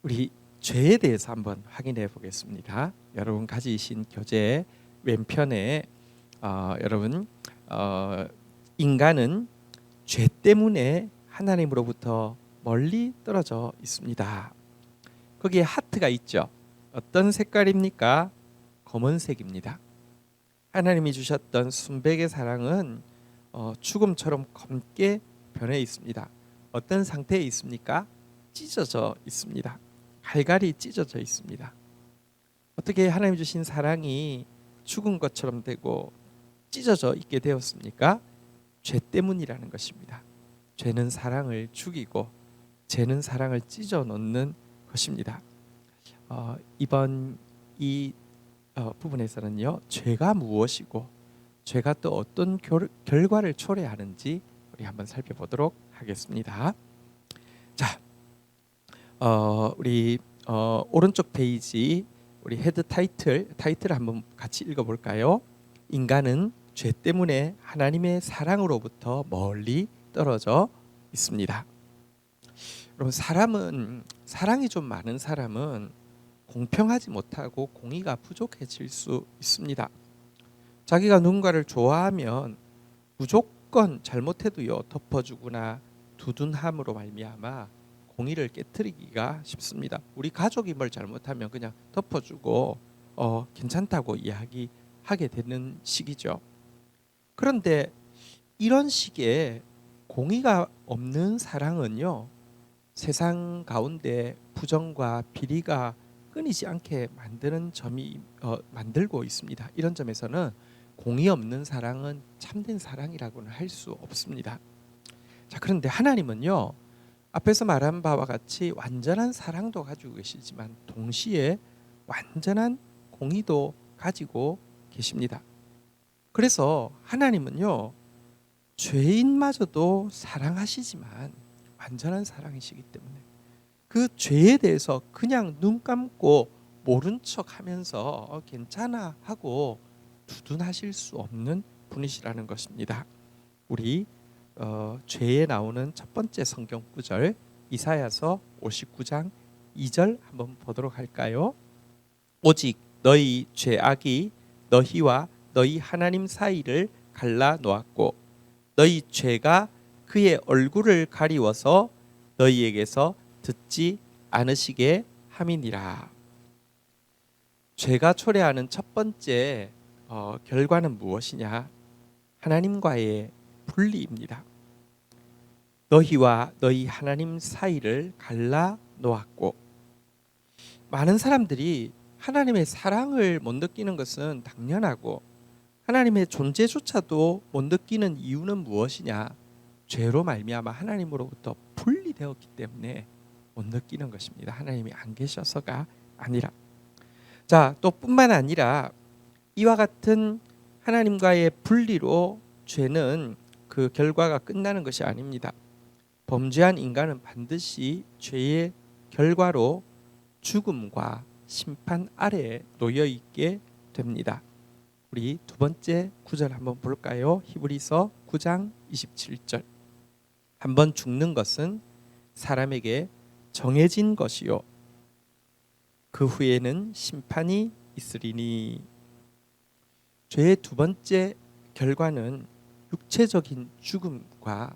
우리 죄에 대해서 한번 확인해 보겠습니다. 여러분 가지신 교재 왼편에 여러분 인간은 죄 때문에 하나님으로부터 멀리 떨어져 있습니다. 거기에 하트가 있죠. 어떤 색깔입니까? 검은색입니다. 하나님이 주셨던 순백의 사랑은 죽음처럼 검게 변해 있습니다. 어떤 상태에 있습니까? 찢어져 있습니다. 갈갈이 찢어져 있습니다. 어떻게 하나님 주신 사랑이 죽은 것처럼 되고 찢어져 있게 되었습니까? 죄 때문이라는 것입니다. 죄는 사랑을 죽이고 죄는 사랑을 찢어 놓는 것입니다. 이번 이 부분에서는요, 죄가 무엇이고 죄가 또 어떤 결과를 초래하는지 우리 한번 살펴보도록 하겠습니다. 자, 우리 오른쪽 페이지 우리 헤드 타이틀 한번 같이 읽어볼까요? 인간은 죄 때문에 하나님의 사랑으로부터 멀리 떨어져 있습니다. 여러분, 사랑이 좀 많은 사람은 공평하지 못하고 공의가 부족해질 수 있습니다. 자기가 누군가를 좋아하면 무조건 잘못해도요 덮어주거나 두둔함으로 말미암아 공의를 깨트리기가 쉽습니다. 우리 가족이 뭘 잘못하면 그냥 덮어주고 괜찮다고 이야기하게 되는 식이죠. 그런데 이런 식의 공의가 없는 사랑은요, 세상 가운데 부정과 비리가 끊이지 않게 만드는 점이 만들고 있습니다. 이런 점에서는 공의 없는 사랑은 참된 사랑이라고는 할 수 없습니다. 자, 그런데 하나님은요, 앞에서 말한 바와 같이 완전한 사랑도 가지고 계시지만 동시에 완전한 공의도 가지고 계십니다. 그래서 하나님은요, 죄인마저도 사랑하시지만 완전한 사랑이시기 때문에 그 죄에 대해서 그냥 눈 감고 모른 척 하면서 괜찮아 하고 두둔하실 수 없는 분이시라는 것입니다. 우리 죄에 나오는 첫 번째 성경 구절 이사야서 59장 2절 한번 보도록 할까요? 오직 너희 죄악이 너희와 너희 하나님 사이를 갈라 놓았고 너희 죄가 그의 얼굴을 가리워서 너희에게서 듣지 않으시게 함이니라. 죄가 초래하는 첫 번째 결과는 무엇이냐? 하나님과의 분리입니다. 너희와 너희 하나님 사이를 갈라 놓았고, 많은 사람들이 하나님의 사랑을 못 느끼는 것은 당연하고 하나님의 존재조차도 못 느끼는 이유는 무엇이냐? 죄로 말미암아 하나님으로부터 분리되었기 때문에 못 느끼는 것입니다. 하나님이 안 계셔서가 아니라. 자, 또 뿐만 아니라 이와 같은 하나님과의 분리로 죄는 그 결과가 끝나는 것이 아닙니다. 범죄한 인간은 반드시 죄의 결과로 죽음과 심판 아래에 놓여 있게 됩니다. 우리 두 번째 구절 한번 볼까요? 히브리서 9장 27절. 한번 죽는 것은 사람에게 정해진 것이요 그 후에는 심판이 있으리니. 죄의 두 번째 결과는 육체적인 죽음과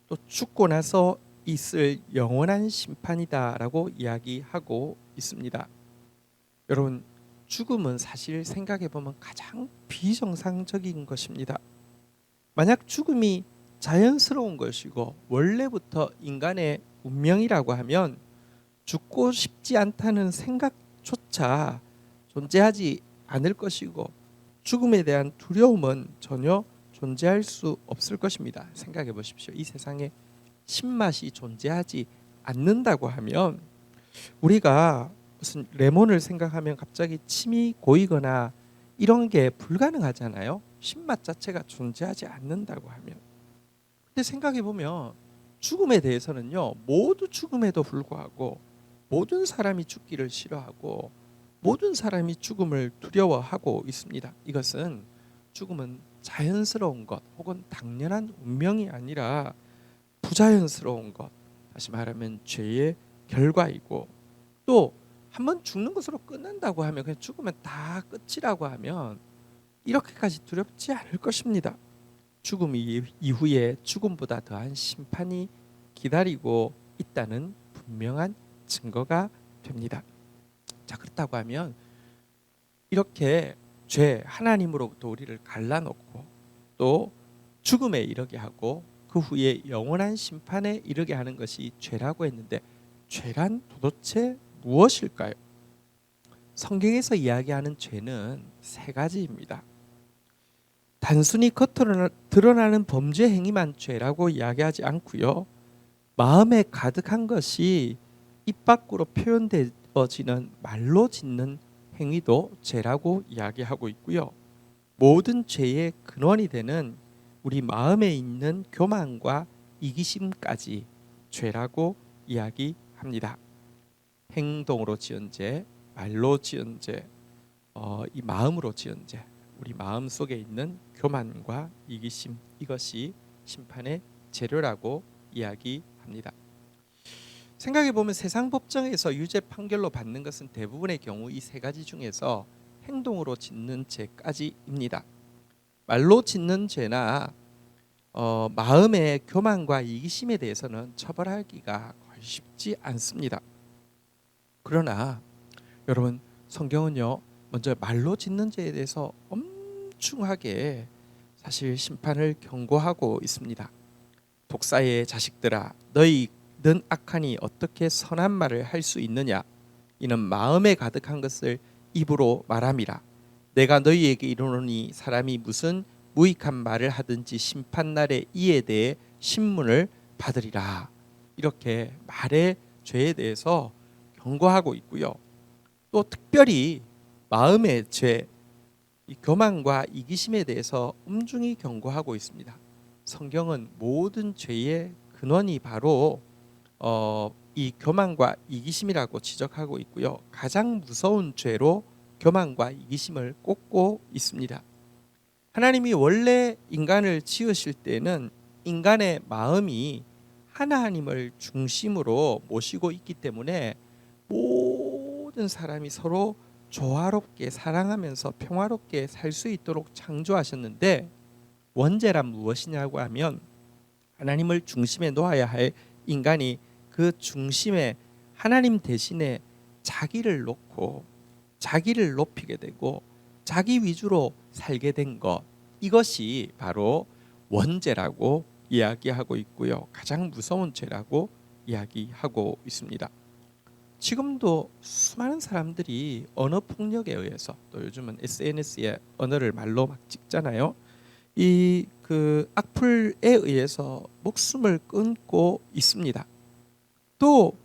또 죽고 나서 있을 영원한 심판이다라고 이야기하고 있습니다. 여러분, 죽음은 사실 생각해 보면 가장 비정상적인 것입니다. 만약 죽음이 자연스러운 것이고 원래부터 인간의 운명이라고 하면 죽고 싶지 않다는 생각조차 존재하지 않을 것이고 죽음에 대한 두려움은 전혀 존재할 수 없을 것입니다. 생각해 보십시오. 이 세상에 신맛이 존재하지 않는다고 하면 우리가 무슨 레몬을 생각하면 갑자기 침이 고이거나 이런 게 불가능하잖아요. 신맛 자체가 존재하지 않는다고 하면. 근데 생각해 보면 죽음에 대해서는요, 모두 죽음에도 불구하고 모든 사람이 죽기를 싫어하고 모든 사람이 죽음을 두려워하고 있습니다. 이것은 죽음은 자연스러운 것 혹은 당연한 운명이 아니라 부자연스러운 것, 다시 말하면 죄의 결과이고 또 한번 죽는 것으로 끝난다고 하면 그냥 죽으면 다 끝이라고 하면 이렇게까지 두렵지 않을 것입니다. 죽음 이후에 죽음보다 더한 심판이 기다리고 있다는 분명한 증거가 됩니다. 자, 그렇다고 하면 이렇게 죄, 하나님으로부터 우리를 갈라놓고 또 죽음에 이르게 하고 그 후에 영원한 심판에 이르게 하는 것이 죄라고 했는데, 죄란 도대체 무엇일까요? 성경에서 이야기하는 죄는 세 가지입니다. 단순히 겉으로 드러나는 범죄 행위만 죄라고 이야기하지 않고요, 마음에 가득한 것이 입 밖으로 표현되어지는 말로 짓는 행위도 죄라고 이야기하고 있고요, 모든 죄의 근원이 되는 우리 마음에 있는 교만과 이기심까지 죄라고 이야기합니다. 행동으로 지은 죄, 말로 지은 죄, 이 마음으로 지은 죄, 우리 마음 속에 있는 교만과 이기심, 이것이 심판의 재료라고 이야기합니다. 생각해 보면 세상 법정에서 유죄 판결로 받는 것은 대부분의 경우 이 세 가지 중에서 행동으로 짓는 죄까지입니다. 말로 짓는 죄나 마음의 교만과 이기심에 대해서는 처벌하기가 거의 쉽지 않습니다. 그러나 여러분, 성경은요, 먼저 말로 짓는 죄에 대해서 엄중하게 사실 심판을 경고하고 있습니다. 독사의 자식들아, 너희는 악하니 어떻게 선한 말을 할 수 있느냐? 이는 마음에 가득한 것을 입으로 말함이라. 내가 너희에게 이르노니 사람이 무슨 무익한 말을 하든지 심판날에 이에 대해 신문을 받으리라. 이렇게 말의 죄에 대해서 경고하고 있고요, 또 특별히 마음의 죄, 이 교만과 이기심에 대해서 엄중히 경고하고 있습니다. 성경은 모든 죄의 근원이 바로 이 교만과 이기심이라고 지적하고 있고요, 가장 무서운 죄로 교만과 이기심을 꼽고 있습니다. 하나님이 원래 인간을 지으실 때는 인간의 마음이 하나님을 중심으로 모시고 있기 때문에 모든 사람이 서로 조화롭게 사랑하면서 평화롭게 살 수 있도록 창조하셨는데, 원죄란 무엇이냐고 하면 하나님을 중심에 놓아야 할 인간이 그 중심에 하나님 대신에 자기를 놓고 자기를 높이게 되고 자기 위주로 살게 된 것, 이것이 바로 원죄라고 이야기하고 있고요, 가장 무서운 죄라고 이야기하고 있습니다. 지금도 수많은 사람들이 언어 폭력에 의해서, 또 요즘은 SNS에 언어를 말로 막 찍잖아요. 이 그 악플에 의해서 목숨을 끊고 있습니다. 또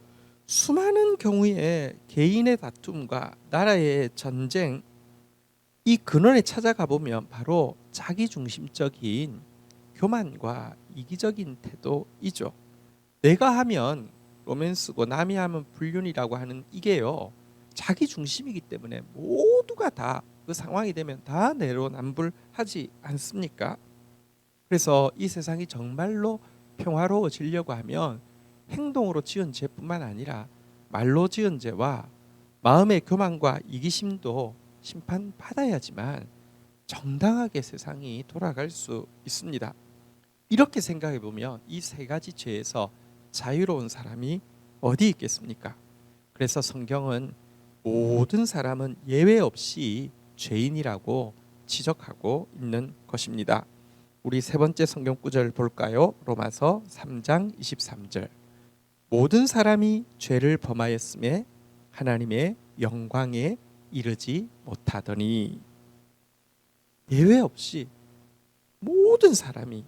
수많은 경우에 개인의 다툼과 나라의 전쟁, 이 근원에 찾아가 보면 바로 자기중심적인 교만과 이기적인 태도이죠. 내가 하면 로맨스고 남이 하면 불륜이라고 하는 이게요, 자기중심이기 때문에 모두가 다 그 상황이 되면 다 내로남불하지 않습니까? 그래서 이 세상이 정말로 평화로워지려고 하면 행동으로 지은 죄뿐만 아니라 말로 지은 죄와 마음의 교만과 이기심도 심판받아야지만 정당하게 세상이 돌아갈 수 있습니다. 이렇게 생각해 보면 이 세 가지 죄에서 자유로운 사람이 어디 있겠습니까? 그래서 성경은 모든 사람은 예외 없이 죄인이라고 지적하고 있는 것입니다. 우리 세 번째 성경 구절 볼까요? 로마서 3장 23절. 모든 사람이 죄를 범하였음에 하나님의 영광에 이르지 못하더니. 예외 없이 모든 사람이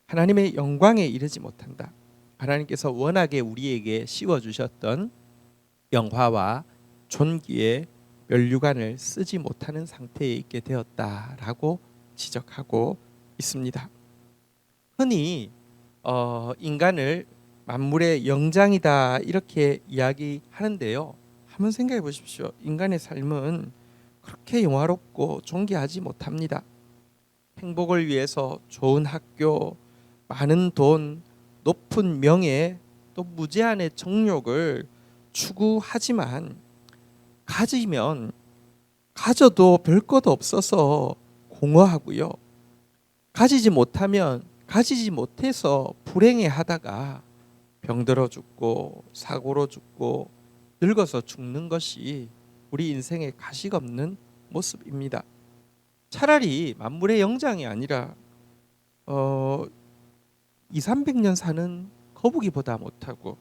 하나님의 영광에 이르지 못한다. 하나님께서 워낙에 우리에게 씌워주셨던 영화와 존귀의 면류관을 쓰지 못하는 상태에 있게 되었다라고 지적하고 있습니다. 흔히 인간을 만물의 영장이다 이렇게 이야기하는데요, 한번 생각해 보십시오. 인간의 삶은 그렇게 영화롭고 존귀하지 못합니다. 행복을 위해서 좋은 학교, 많은 돈, 높은 명예, 또 무제한의 정욕을 추구하지만 가지면 가져도 별 것 없어서 공허하고요. 가지지 못하면 가지지 못해서 불행해 하다가 병들어 죽고 사고로 죽고 늙어서 죽는 것이 우리 인생의 가식 없는 모습입니다. 차라리 만물의 영장이 아니라 2, 300년 사는 거북이보다 못하고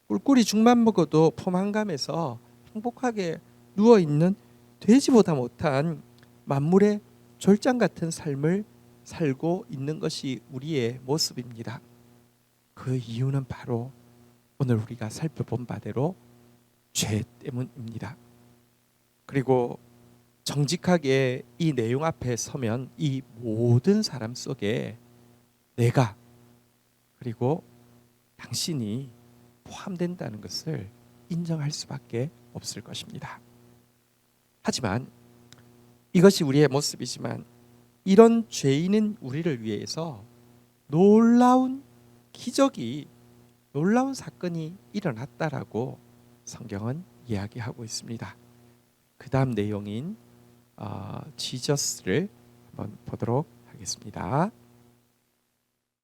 꿀꿀이 죽만 먹어도 포만감에서 행복하게 누워있는 돼지보다 못한 만물의 졸장 같은 삶을 살고 있는 것이 우리의 모습입니다. 그 이유는 바로 오늘 우리가 살펴본 바대로 죄 때문입니다. 그리고 정직하게 이 내용 앞에 서면 이 모든 사람 속에 내가 그리고 당신이 포함된다는 것을 인정할 수밖에 없을 것입니다. 하지만 이것이 우리의 모습이지만 이런 죄인인 우리를 위해서 놀라운 기적이 놀라운 사건이 일어났다라고 성경은 이야기하고 있습니다. 그 다음 내용인 지저스를 한번 보도록 하겠습니다.